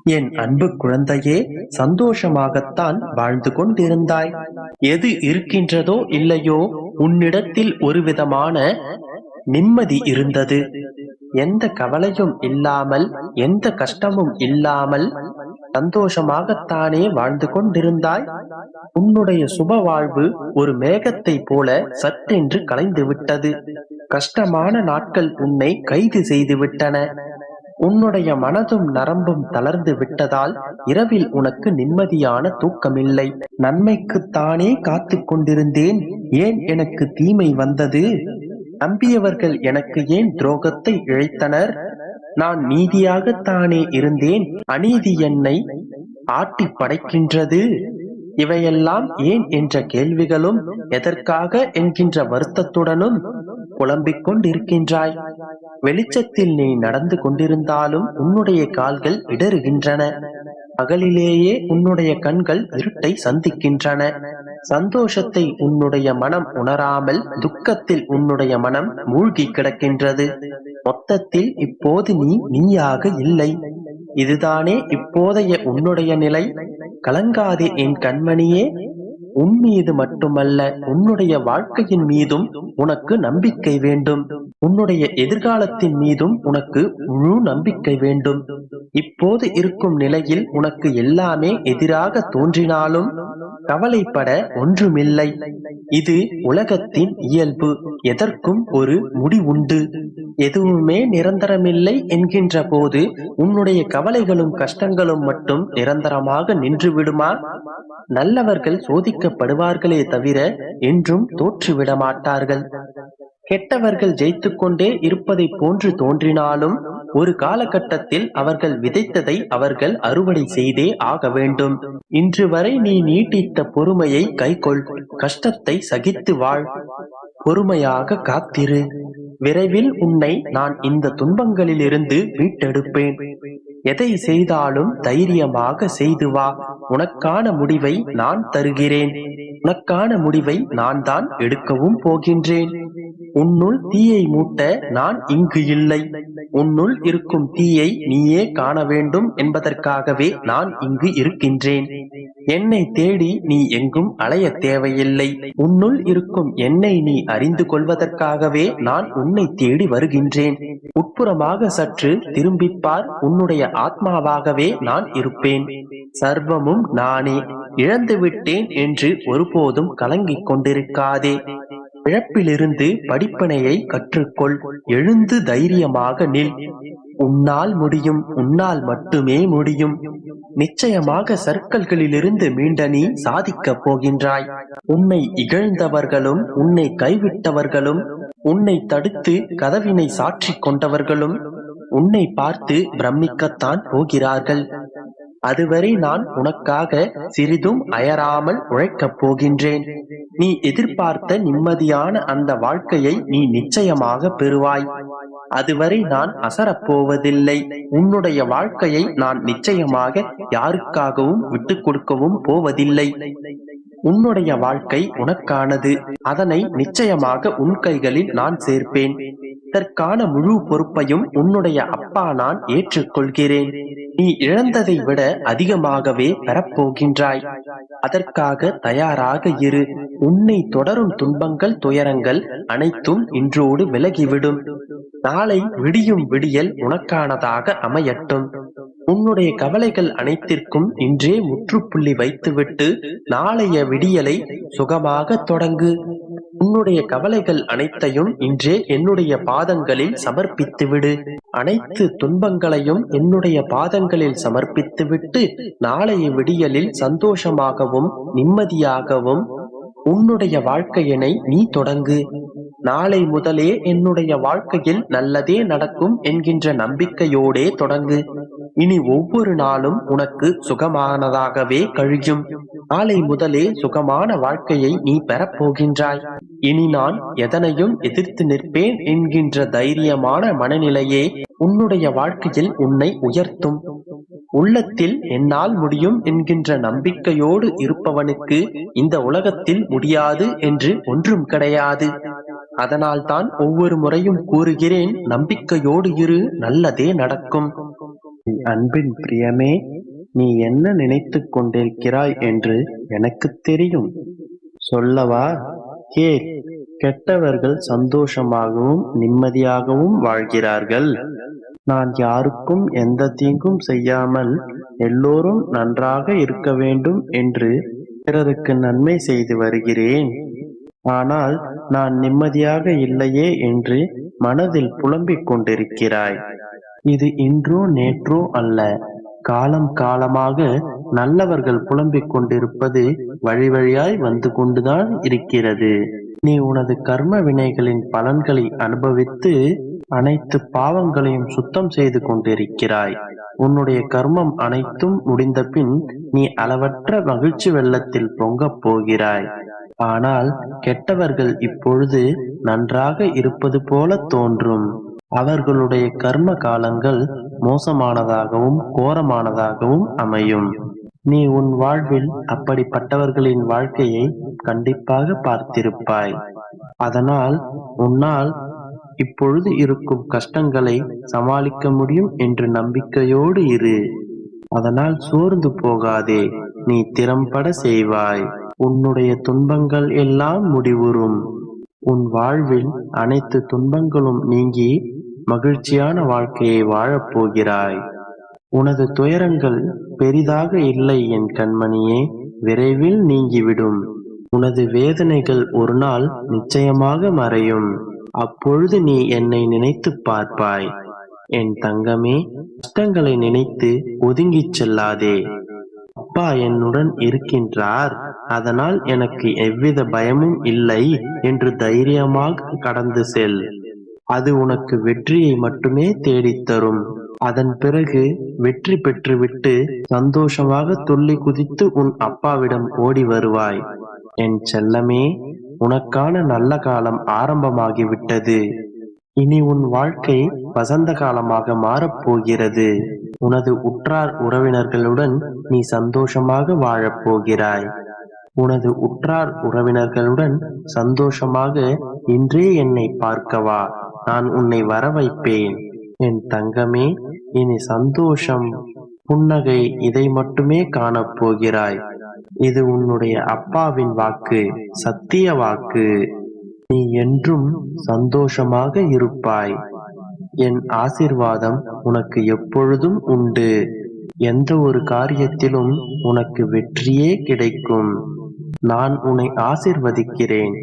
என் அன்பு குழந்தையே, சந்தோஷமாகத்தான் வாழ்ந்து கொண்டிருந்தாய். எது இருக்கின்றதோ இல்லையோ, உன்னிடத்தில் ஒரு விதமான நிம்மதி இருந்தது. எந்த கவலையும் இல்லாமல், எந்த கஷ்டமும் இல்லாமல் சந்தோஷமாகத்தானே வாழ்ந்து கொண்டிருந்தாய். உன்னுடைய சுப வாழ்வு ஒரு மேகத்தை போல சட்டென்று கலைந்து விட்டது. கஷ்டமான நாட்கள் உன்னை கைது செய்து விட்டன. உன்னுடைய மனதும் நரம்பும் தளர்ந்து விட்டதால் இரவில் உனக்கு நிம்மதியான தூக்கமில்லை. நன்மைக்குத்தானே காத்து கொண்டிருந்தேன், ஏன் எனக்கு தீமை வந்தது? நம்பியவர்கள் எனக்கு ஏன் துரோகத்தை இழைத்தனர்? நான் நீதியாகத்தானே இருந்தேன், அநீதி என்னை ஆட்டி படைக்கின்றது. இவையெல்லாம் ஏன் என்ற கேள்விகளும், எதற்காக என்கின்ற வருத்தத்துடனும் புலம்பிக் கொண்டிருக்கின்றாய். வெளிச்சத்தில் நீ நடந்து கொண்டிருந்தாலும் உன்னுடைய கால்கள் இடறுகின்றன. பகலிலேயே உன்னுடைய கண்கள் இருட்டை சந்திக்கின்றன. சந்தோஷத்தை உன்னுடைய மனம் உணராமல் துக்கத்தில் உன்னுடைய மனம் மூழ்கி கிடக்கின்றது. மொத்தத்தில் இப்போது நீ நீயாக இல்லை. இதுதானே இப்போதைய உன்னுடைய நிலை. கலங்காதே என் கண்மணியே. உன் மீது மட்டுமல்ல, உன்னுடைய வாழ்க்கையின் மீதும் உனக்கு நம்பிக்கை வேண்டும். உன்னுடைய எதிர்காலத்தின் மீதும் உனக்கு முழு நம்பிக்கை வேண்டும். இப்போது இருக்கும் நிலையில் உனக்கு எல்லாமே எதிராக தோன்றினாலும் கவலைப்பட ஒன்றுமில்லை. இது உலகத்தின் இயல்பு. எதற்கும் ஒரு முடிவுண்டு. எதுவுமே நிரந்தரமில்லை என்கின்ற போது உன்னுடைய கவலைகளும் கஷ்டங்களும் மட்டும் நிரந்தரமாக நின்று விடுமா? நல்லவர்கள் சோதிக்கப்படுவார்களே தவிர என்றும் தோற்றுவிட மாட்டார்கள். கெட்டவர்கள் ஜெயித்துக் கொண்டே இருப்பதை போன்று தோன்றினாலும் ஒரு காலகட்டத்தில் அவர்கள் விதைத்ததை அவர்கள் அறுவடை செய்தே ஆக வேண்டும். இன்று வரை நீ நீட்டித்த பொறுமையை கைக்கொள். கஷ்டத்தை சகித்து வாழ். பொறுமையாக காத்திரு. விரைவில் உன்னை நான் இந்த துன்பங்களிலிருந்து மீட்டெடுப்பேன். எதை செய்தாலும் தைரியமாக செய்து வா. உனக்கான முடிவை நான் தருகிறேன். உனக்கான முடிவை நான் தான் எடுக்கவும் போகின்றேன். உன்னுள் தீயை மூட்ட நான் இங்கு இல்லை. உன்னுள் இருக்கும் தீயை நீயே காண வேண்டும் என்பதற்காகவே நான் இங்கு இருக்கின்றேன். என்னை தேடி நீ எங்கும் அலைய தேவையில்லை. உன்னுள் இருக்கும் என்னை நீ அறிந்து கொள்வதற்காகவே நான் உன்னை தேடி வருகின்றேன். உட்புறமாக சற்று திரும்பிப்பார். உன்னுடைய ஆத்மாவாகவே நான் இருப்பேன். சர்வமும் நானே. இழந்துவிட்டேன் என்று ஒருபோதும் கலங்கிக் கொண்டிருக்காதே. இழப்பிலிருந்து படிப்பினையை கற்றுக்கொள். எழுந்து தைரியமாக நில். உன்னால் முடியும். உன்னால் மட்டுமே முடியும். நிச்சயமாக சர்க்கல்களிலிருந்து மீண்ட நீ சாதிக்கப் போகின்றாய். உன்னை இகழ்ந்தவர்களும், உன்னை கைவிட்டவர்களும், உன்னை தடுத்து கதவினை சாற்றிக் கொண்டவர்களும் உன்னை பார்த்து பிரமிக்கத்தான் போகிறார்கள். அதுவரை நான் உனக்காக சிறிதும் அயராமல் உழைக்கப் போகின்றேன். நீ எதிர்பார்த்த நிம்மதியான அந்த வாழ்க்கையை நீ நிச்சயமாக பெறுவாய். அதுவரை நான் அசரப்போவதில்லை. உன்னுடைய வாழ்க்கையை நான் நிச்சயமாக யாருக்காகவும் விட்டுக் கொடுக்கவும் போவதில்லை. உன்னுடைய வாழ்க்கை உனக்கானது. அதனை நிச்சயமாக உன் கைகளில் நான் சேர்ப்பேன். இதற்கான முழு பொறுப்பையும் உன்னுடைய அப்பா நான் ஏற்றுக்கொள்கிறேன். நீ இழந்ததை விட அதிகமாகவே பெறப்போகின்றாய். அதற்காக தயாராக இரு. உன்னை தொடரும் துன்பங்கள், துயரங்கள் அனைத்தும் இன்றோடு விலகிவிடும். நாளை விடியும் விடியல் உனக்கானதாக அமையட்டும். உன்னுடைய கவலைகள் அனைத்திற்கும் இன்றே முற்றுப்புள்ளி வைத்துவிட்டு நாளைய விடியலை சுகமாக தொடங்கு. உன்னுடைய கவலைகள் அனைத்தையும் இன்றே என்னுடைய பாதங்களில் சமர்ப்பித்துவிடு. அனைத்து துன்பங்களையும் என்னுடைய பாதங்களில் சமர்ப்பித்துவிட்டு நாளைய விடியலில் சந்தோஷமாகவும் நிம்மதியாகவும் உன்னுடைய வாழ்க்கையினை நீ தொடங்கு. நாளை முதலே என்னுடைய வாழ்க்கையில் நல்லதே நடக்கும் என்கின்ற நம்பிக்கையோடே தொடங்கு. இனி ஒவ்வொரு நாளும் உனக்கு சுகமானதாகவே கழியும். நாளை முதலே சுகமான வாழ்க்கையை நீ பெறப்போகின்றாய். இனி நான் எதனையும் எதிர்த்து நிற்பேன் என்கின்ற தைரியமான மனநிலையே உன்னுடைய வாழ்க்கையில் உன்னை உயர்த்தும். உள்ளத்தில் என்னால் முடியும் என்கின்ற நம்பிக்கையோடு இருப்பவனுக்கு இந்த உலகத்தில் முடியாது என்று ஒன்றும் கிடையாது. அதனால் தான் ஒவ்வொரு முறையும் கூறுகிறேன், நம்பிக்கையோடு இரு, நல்லதே நடக்கும். அன்பின் பிரியமே, நீ என்ன நினைத்துக் கொண்டிருக்கிறாய் என்று எனக்குத் தெரியும். சொல்லவா? கேள். கெட்டவர்கள் சந்தோஷமாகவும் நிம்மதியாகவும் வாழ்கிறார்கள். நான் யாருக்கும் எந்த தீங்கும் செய்யாமல் எல்லோரும் நன்றாக இருக்க வேண்டும் என்று பிறருக்கு நன்மை செய்து வருகிறேன். ஆனால் நான் நிம்மதியாக இல்லையே என்று மனதில் புலம்பிக் கொண்டிருக்கிறாய். இது இன்றோ நேற்றோ அல்ல, காலம் காலமாக நல்லவர்கள் புலம்பிக் கொண்டிருப்பது வழி வழியாய் வந்து கொண்டுதான் இருக்கிறது. நீ உனது கர்ம வினைகளின் பலன்களை அனுபவித்து அனைத்து பாவங்களையும் சுத்தம் செய்து கொண்டிருக்கிறாய். உன்னுடைய கர்மம் அனைத்தும் முடிந்த பின் நீ அளவற்ற மகிழ்ச்சி வெள்ளத்தில் பொங்கப் போகிறாய். ஆனால் கெட்டவர்கள் இப்பொழுது நன்றாக இருப்பது போல தோன்றும். அவர்களுடைய கர்ம காலங்கள் மோசமானதாகவும் கோரமானதாகவும் அமையும். நீ உன் வாழ்வில் அப்படிப்பட்டவர்களின் வாழ்க்கையை கண்டிப்பாக பார்த்திருப்பாய். அதனால் உன்னால் இப்பொழுது இருக்கும் கஷ்டங்களை சமாளிக்க முடியும் என்று நம்பிக்கையோடு இரு. அதனால் சோர்ந்து போகாதே, நீ திறம்பட செய்வாய். உன்னுடைய துன்பங்கள் எல்லாம் முடிவுறும். உன் வாழ்வில் அனைத்து துன்பங்களும் நீங்கி மகிழ்ச்சியான வாழ்க்கையை வாழப்போகிறாய். உனது துயரங்கள் பெரிதாக இல்லை என் கண்மணியே, விரைவில் நீங்கிவிடும். உனது வேதனைகள் ஒரு நாள் நிச்சயமாக மறையும். அப்பொழுது நீ என்னை நினைத்து பார்ப்பாய். என் தங்கமே, கஷ்டங்களை நினைத்து ஒதுங்கிச் செல்லாதே. அப்பா என்னுடன் இருக்கின்றார், அதனால் எனக்கு எவ்வித பயமும் இல்லை என்று தைரியமாக கடந்து செல். அது உனக்கு வெற்றியை மட்டுமே தேடித்தரும். அதன் பிறகு வெற்றி பெற்றுவிட்டு சந்தோஷமாக துள்ளி குதித்து உன் அப்பாவிடம் ஓடி வருவாய். என் செல்லமே, உனக்கான நல்ல காலம் ஆரம்பமாகிவிட்டது. இனி உன் வாழ்க்கை வசந்த காலமாக மாறப்போகிறது. உனது உற்றார் உறவினர்களுடன் நீ சந்தோஷமாக வாழப்போகிறாய். உனது உற்றார் உறவினர்களுடன் சந்தோஷமாக இன்றே என்னை பார்க்கவா, நான் உன்னை வர வைப்பேன். என் தங்கமே, இனி சந்தோஷம், புன்னகை இதை மட்டுமே காணப்போகிறாய். இது உன்னுடைய அப்பாவின் வாக்கு, சத்திய வாக்கு. நீ என்றும் சந்தோஷமாக இருப்பாய். என் ஆசீர்வாதம் உனக்கு எப்பொழுதும் உண்டு. எந்த ஒரு காரியத்திலும் உனக்கு வெற்றியே கிடைக்கும். நான் உன்னை ஆசீர்வதிக்கிறேன்.